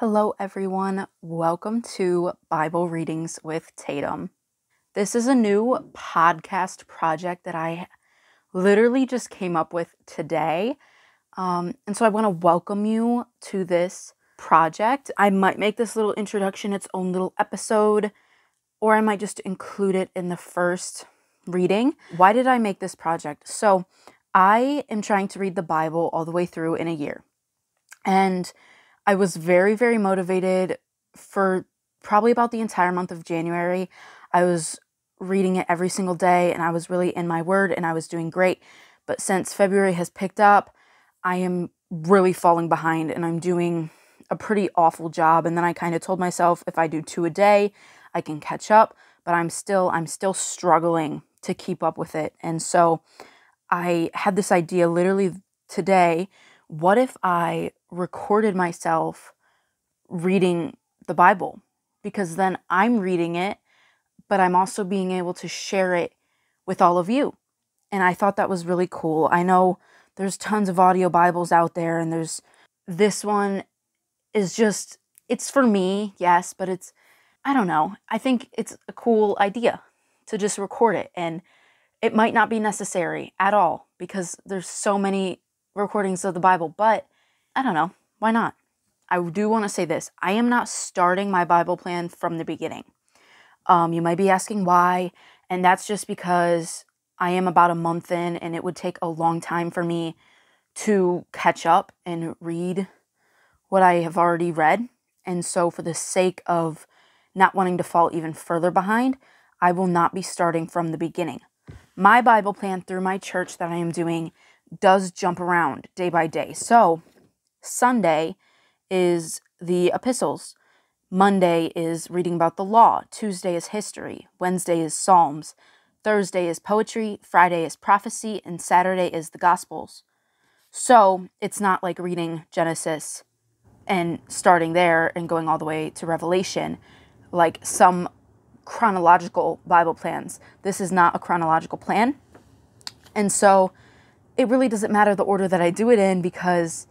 Hello, everyone. Welcome to Bible Readings with Tatum. This is a new podcast project that I literally just came up with today. And so I want to welcome you to this project. I might make this little introduction its own little episode, or I might just include it in the first reading. Why did I make this project? So I am trying to read the Bible all the way through in a year. And I was very, very motivated for probably about the entire month of January. I was reading it every single day and I was really in my word and I was doing great. But since February has picked up, I am really falling behind and I'm doing a pretty awful job. And then I kind of told myself if I do 2 a day, I can catch up, but I'm still struggling to keep up with it. And so I had this idea literally today. What if I recorded myself reading the Bible? Because then I'm reading it, but I'm also being able to share it with all of you. And I thought that was really cool. I know there's tons of audio Bibles out there, and this one is just, it's for me, yes, but I don't know. I think it's a cool idea to just record it, and it might not be necessary at all because there's so many recordings of the Bible, but I don't know. Why not? I do want to say this. I am not starting my Bible plan from the beginning. You might be asking why, and that's just because I am about a month in and it would take a long time for me to catch up and read what I have already read. And so for the sake of not wanting to fall even further behind, I will not be starting from the beginning. My Bible plan through my church that I am doing does jump around day by day. So Sunday is the epistles. Monday is reading about the law. Tuesday is history. Wednesday is Psalms. Thursday is poetry. Friday is prophecy. And Saturday is the Gospels. So it's not like reading Genesis and starting there and going all the way to Revelation like some chronological Bible plans. This is not a chronological plan. And so it really doesn't matter the order that I do it in because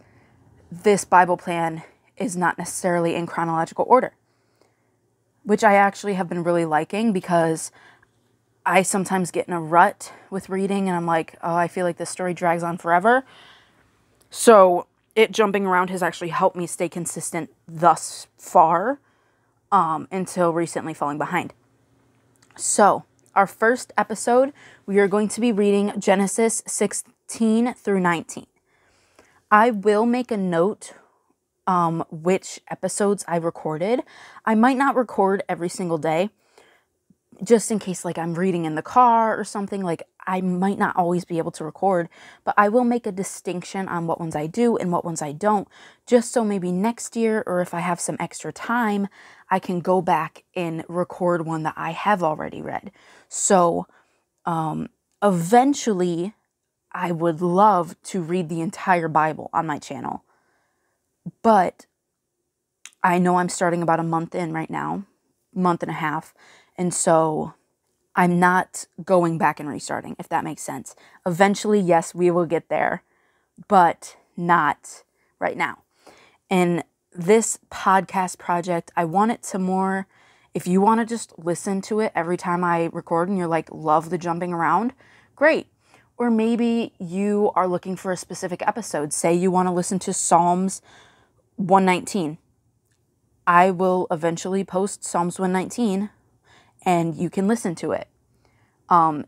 this Bible plan is not necessarily in chronological order, which I actually have been really liking because I sometimes get in a rut with reading and I'm like, oh, I feel like this story drags on forever. So it jumping around has actually helped me stay consistent thus far until recently falling behind. So our first episode, we are going to be reading Genesis 16 through 19. I will make a note which episodes I recorded. I might not record every single day, just in case like I'm reading in the car or something. Like I might not always be able to record, but I will make a distinction on what ones I do and what ones I don't, just so maybe next year or if I have some extra time, I can go back and record one that I have already read. So eventually I would love to read the entire Bible on my channel, but I know I'm starting about a month in right now, month and a half, and so I'm not going back and restarting, if that makes sense. Eventually, yes, we will get there, but not right now. And this podcast project, I want it to more, if you want to just listen to it every time I record and you're like, love the jumping around, great. Or maybe you are looking for a specific episode. Say you want to listen to Psalms 119. I will eventually post Psalms 119 and you can listen to it.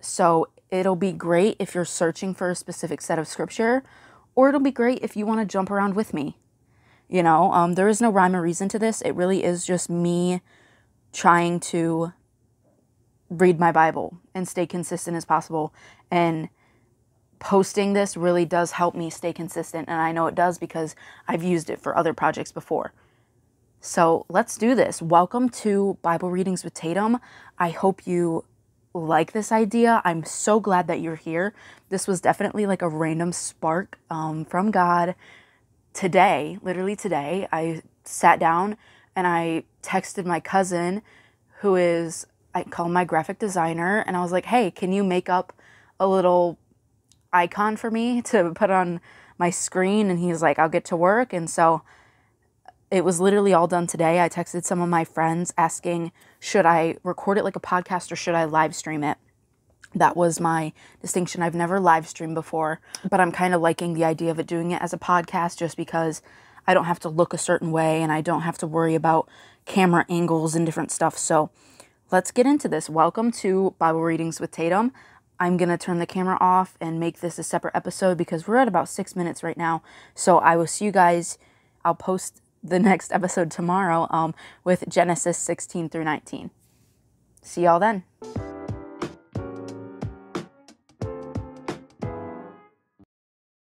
So it'll be great if you're searching for a specific set of scripture, or it'll be great if you want to jump around with me. You know, there is no rhyme or reason to this. It really is just me trying to read my Bible and stay consistent as possible. And posting this really does help me stay consistent. And I know it does because I've used it for other projects before. So let's do this. Welcome to Bible Readings with Tatum. I hope you like this idea. I'm so glad that you're here. This was definitely like a random spark from God today, literally today. I sat down and I texted my cousin, who is, I call him my graphic designer, and I was like, hey, can you make up a little icon for me to put on my screen? And he's like, I'll get to work. And so it was literally all done today. I texted some of my friends asking, should I record it like a podcast or should I live stream it? That was my distinction. I've never live streamed before, but I'm kind of liking the idea of it doing it as a podcast just because I don't have to look a certain way and I don't have to worry about camera angles and different stuff. So let's get into this. Welcome to Bible Readings with Tatum. I'm going to turn the camera off and make this a separate episode because we're at about 6 minutes right now. So I will see you guys. I'll post the next episode tomorrow with Genesis 16 through 19. See y'all then.